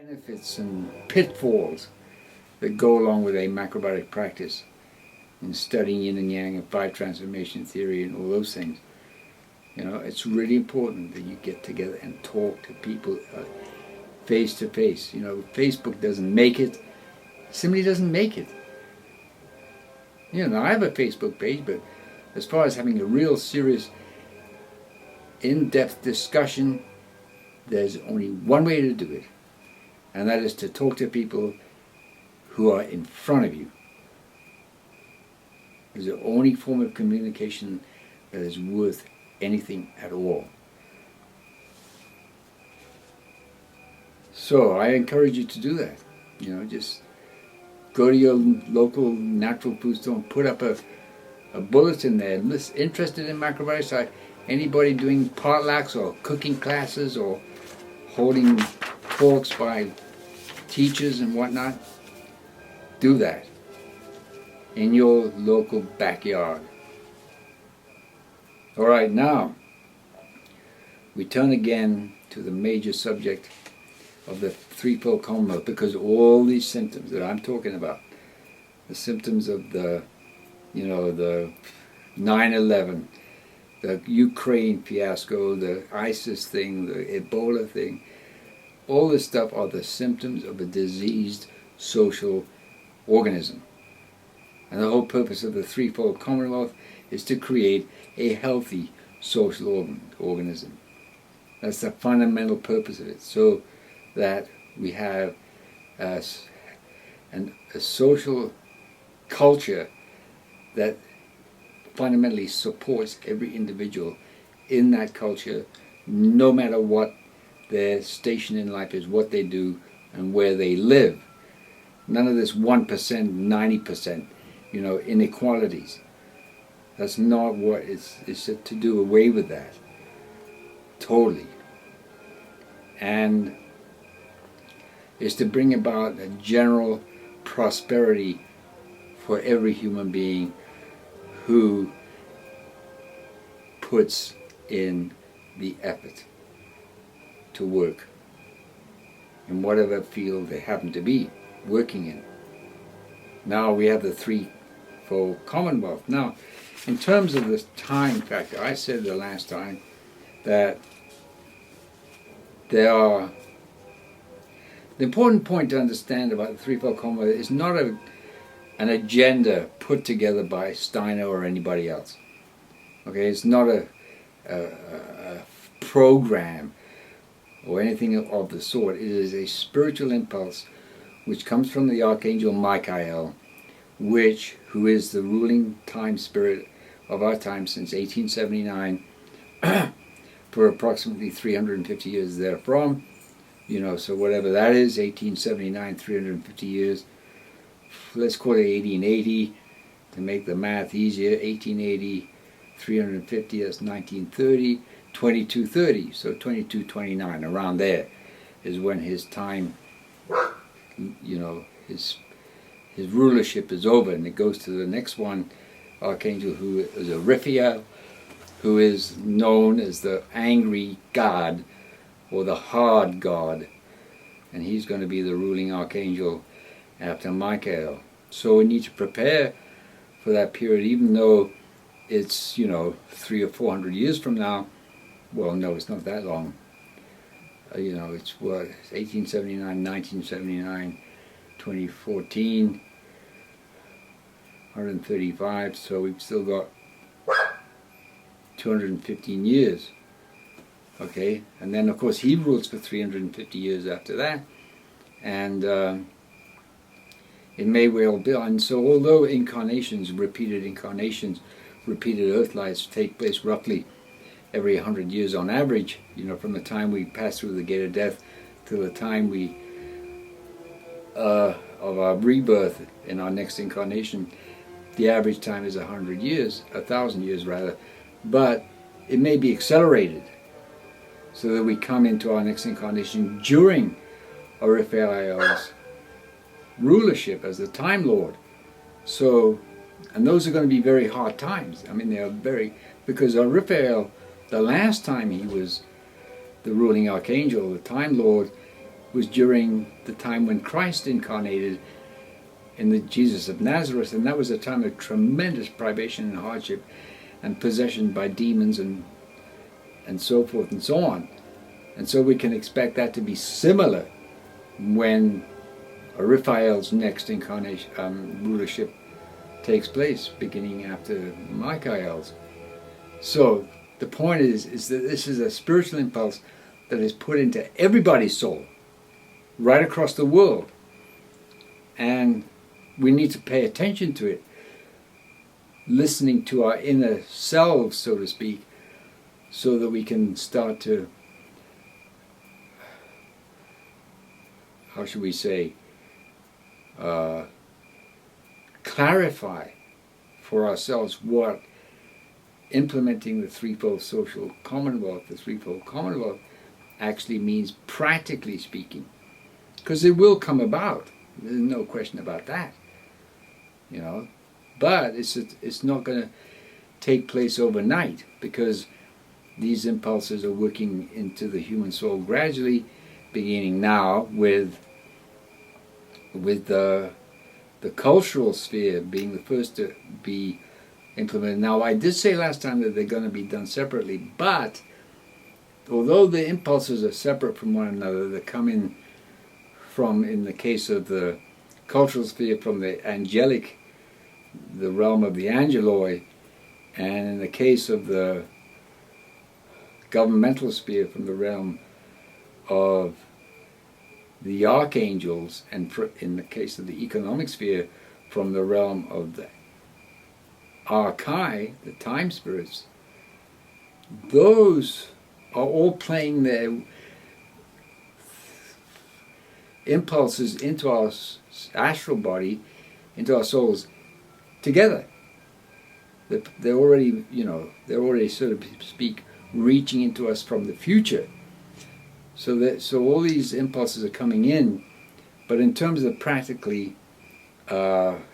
benefits and pitfalls that go along with a macrobiotic practice in studying yin and yang and five transformation theory and all those things. You know, it's really important that you get together and talk to people face to face. You know, Facebook doesn't make it, simply doesn't make it. You know, I have a Facebook page, but as far as having a real serious in-depth discussion, there's only one way to do it, and that is to talk to people who are in front of you. It's the only form of communication that is worth anything at all. So I encourage you to do that. You know, just go to your local natural food store and put up a bulletin there. Interested in macrobiotics? Anybody doing potlucks or cooking classes or holding talks by teachers and whatnot? Do that in your local backyard. All right, now we turn again to the major subject of the threefold commonwealth, because all these symptoms that I'm talking about, the symptoms of the 9/11, the Ukraine fiasco, the ISIS thing, the Ebola thing, all this stuff are the symptoms of a diseased social organism. And the whole purpose of the threefold commonwealth is to create a healthy social organism. That's the fundamental purpose of it, so that we have a social culture that fundamentally supports every individual in that culture, no matter what their station in life is, what they do, and where they live. None of this 1%, 90%, inequalities. That's not what it's to do away with that. Totally. And is to bring about a general prosperity for every human being who puts in the effort to work in whatever field they happen to be working in. Now we have the threefold commonwealth. Now, in terms of the time factor, I said the last time that the important point to understand about the threefold commonwealth is not an agenda put together by Steiner or anybody else. Okay, it's not a program or anything of the sort. It is a spiritual impulse which comes from the Archangel Michael, who is the ruling time spirit of our time since 1879 for approximately 350 years therefrom. So whatever that is, 1879, 350 years. Let's call it 1880 to make the math easier. 1880, 350, that's 1930, 2230. So 2229, around there is when his time, his rulership is over, and it goes to the next one, Archangel, who is a Raphael, who is known as the angry god or the hard god, and he's going to be the ruling archangel after Michael. So we need to prepare for that period, even though it's 300 or 400 years from now. Well, no, it's not that long. It's 1879, 1979, 2014, 135. So we've still got 215 years. Okay, and then of course he rules for 350 years after that, and it may well be. And so although repeated Earth lives take place roughly every 100 years on average, from the time we pass through the gate of death to the time we of our rebirth in our next incarnation, the average time is 100 years, 1,000 years rather, but it may be accelerated, so that we come into our next incarnation during Raphael's rulership as the Time Lord. So, and those are going to be very hard times. I mean, they are because Raphael, the last time he was the ruling archangel, the Time Lord, was during the time when Christ incarnated in the Jesus of Nazareth, and that was a time of tremendous privation and hardship and possession by demons and so forth and so on. And so we can expect that to be similar when Raphael's next incarnation rulership takes place, beginning after Michael's. So the point is that this is a spiritual impulse that is put into everybody's soul, right across the world. And we need to pay attention to it, listening to our inner selves, so to speak, so that we can start to, how should we say, clarify for ourselves what implementing the threefold social commonwealth, the threefold commonwealth, actually means, practically speaking. Because it will come about. There's no question about that. You know, but it's not going to take place overnight, because these impulses are working into the human soul gradually, beginning now with the cultural sphere being the first to be implemented. Now, I did say last time that they're going to be done separately, but although the impulses are separate from one another, they come in from, in the case of the cultural sphere, from the angelic, the realm of the angeloi, and in the case of the governmental sphere, from the realm of the archangels, and in the case of the economic sphere, from the realm of the archai, the time spirits. Those are all playing their impulses into our astral body, into our souls, together. They're already, they're already, so to speak, reaching into us from the future. So all these impulses are coming in, but in terms of practically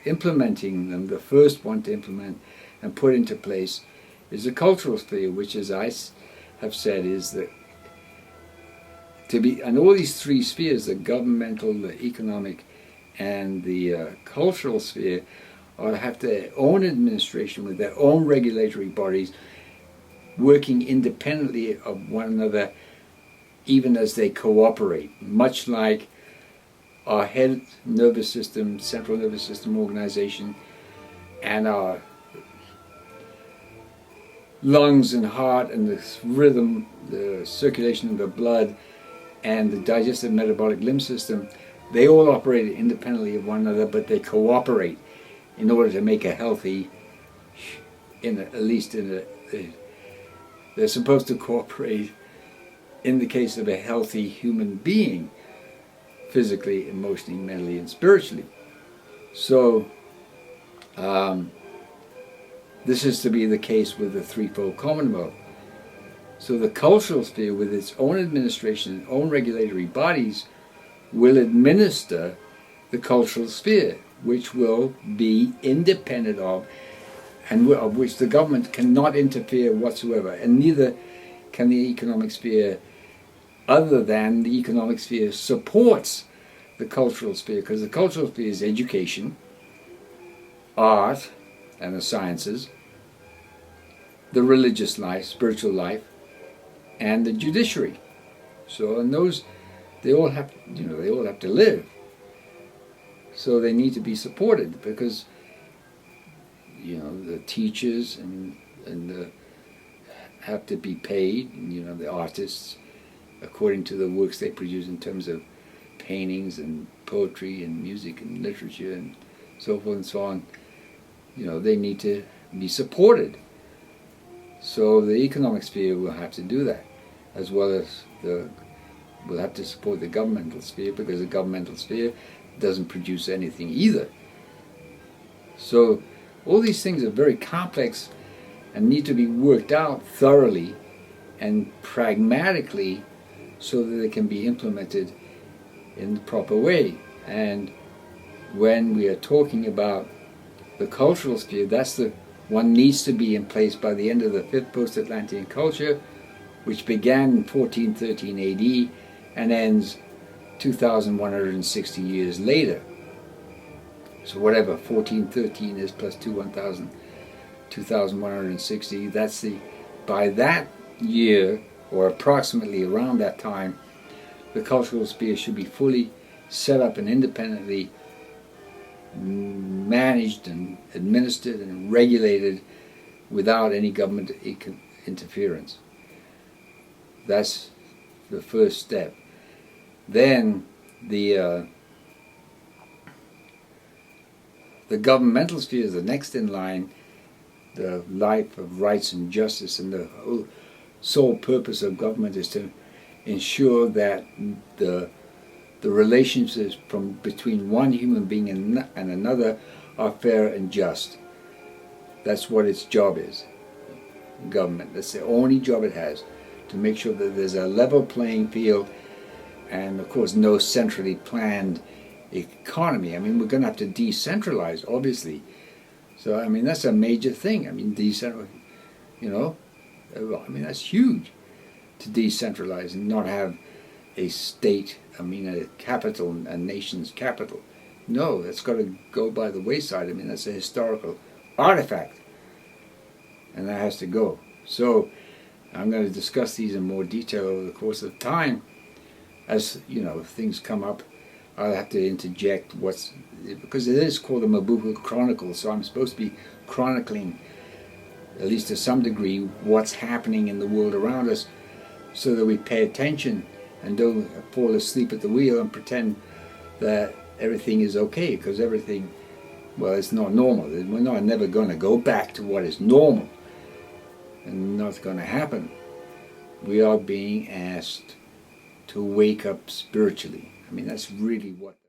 implementing them, the first one to implement and put into place is the cultural sphere, which, as I have said, is the and all these three spheres, the governmental, the economic, and the cultural sphere, have their own administration with their own regulatory bodies, working independently of one another, even as they cooperate, much like our head nervous system, central nervous system organization, and our lungs and heart and the rhythm, the circulation of the blood, and the digestive metabolic limb system. They all operate independently of one another, but they cooperate in order to make a healthy, they're supposed to cooperate in the case of a healthy human being, physically, emotionally, mentally, and spiritually. So this is to be the case with the threefold commonwealth. So the cultural sphere, with its own administration and own regulatory bodies, will administer the cultural sphere, which will be independent of, and of which the government cannot interfere whatsoever, and neither can the economic sphere, other than the economic sphere supports the cultural sphere, because the cultural sphere is education, art, and the sciences, the religious life, spiritual life, and the judiciary. So, and those, they all have to live. So they need to be supported, because the teachers and have to be paid, and, the artists, according to the works they produce in terms of paintings and poetry and music and literature and so forth and so on. They need to be supported. So the economic sphere will have to do that, as well as will have to support the governmental sphere, because the governmental sphere doesn't produce anything either. So all these things are very complex and need to be worked out thoroughly and pragmatically, so that they can be implemented in the proper way. And when we are talking about the cultural sphere, that's the one needs to be in place by the end of the 5th post-Atlantean culture, which began in 1413 AD and ends 2,160 years later. So whatever 1413 is plus 2,160, that's by that year, or approximately around that time, the cultural sphere should be fully set up and independently managed and administered and regulated without any government interference. That's the first step. Then the governmental sphere is the next in line, the life of rights and justice, and the whole sole purpose of government is to ensure that the relationships between one human being and another are fair and just. That's what its job is. Government. That's the only job it has, to make sure that there's a level playing field, and of course no centrally planned economy. I mean, we're going to have to decentralize, obviously. So I mean, that's a major thing. I mean, that's huge, to decentralize and not have a state, a capital, a nation's capital. No, that's got to go by the wayside. I mean, that's a historical artifact, and that has to go. So I'm going to discuss these in more detail over the course of time. As if things come up, I'll have to interject because it is called the Mobuku Chronicles, so I'm supposed to be chronicling, at least to some degree, what's happening in the world around us, so that we pay attention and don't fall asleep at the wheel and pretend that everything is okay, because everything, well, it's not normal. We're never going to go back to what is normal, and not going to happen. We are being asked to wake up spiritually. I mean, that's really what